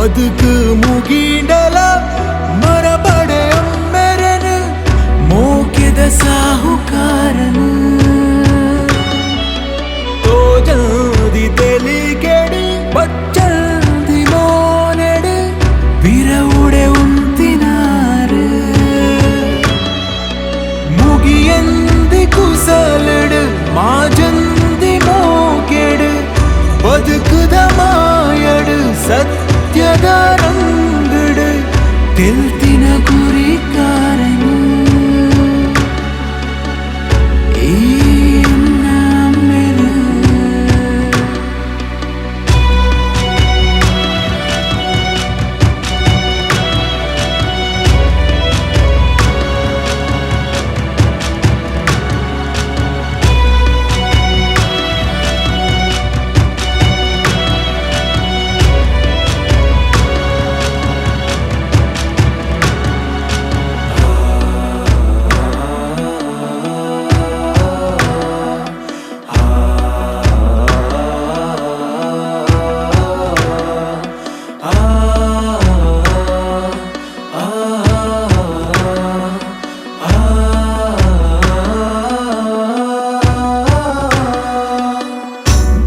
ಬದುಕು ಮುಗಿಂಡಲ ಮರಬಡೆ ಮೆರನು ಮೋಕೆದ ಸಾಹುಕಾರನು ತೋಜದಿ ತೆಲಿಗೆಡಿ ಬಚ್ಚಂದಿ ಮೋನೆಡು ಬಿರವುಡೆ ಉಂತಿನಾರು ಮುಗಿಯಂದಿ ಕುಸಲಡು ಮಾಜಂದಿ ಮೋಕೆಡು ಬದುಕುದ ಮಾಯಡು ಸತ್ಯದ ರಂಗಡು ತೆಲ್ತಿನ ಗುರಿಕಾರನು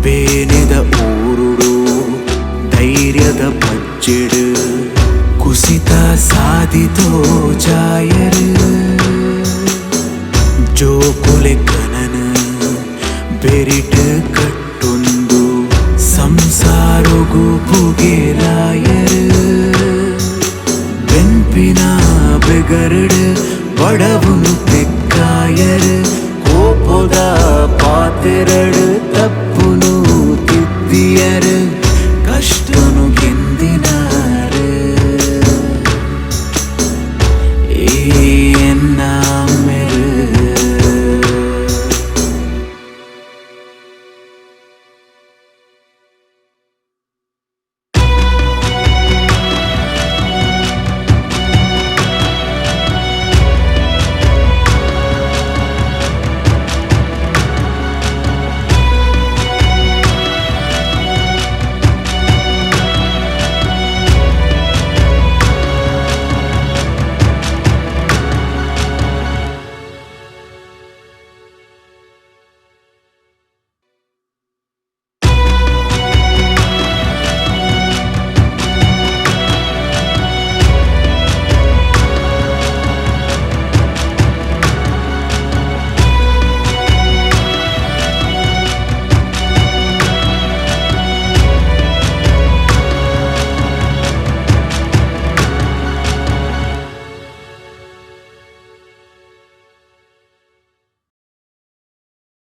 ಬೇನೆದ ಊರುಡು ಧೈರ್ಯದ ಬಜ್ಜೆಡು ಕುಸಿತ ಸಾಧಿತೋ ಜಾಯರು ಜೋಕುಲೆ ಕನನ ಬೆರಿಟ ಕಟ್ಟೊಂದು ಸಂಸಾರಗು ಪುಗೆಲಾಯರು ಬೆಂಪಿನ ಬೆಗರಡು ಬಡವು ತೆಕ್ಕಾಯರು ಕೋಪದ ಪಾತೆರಡು ತಪ್ಪ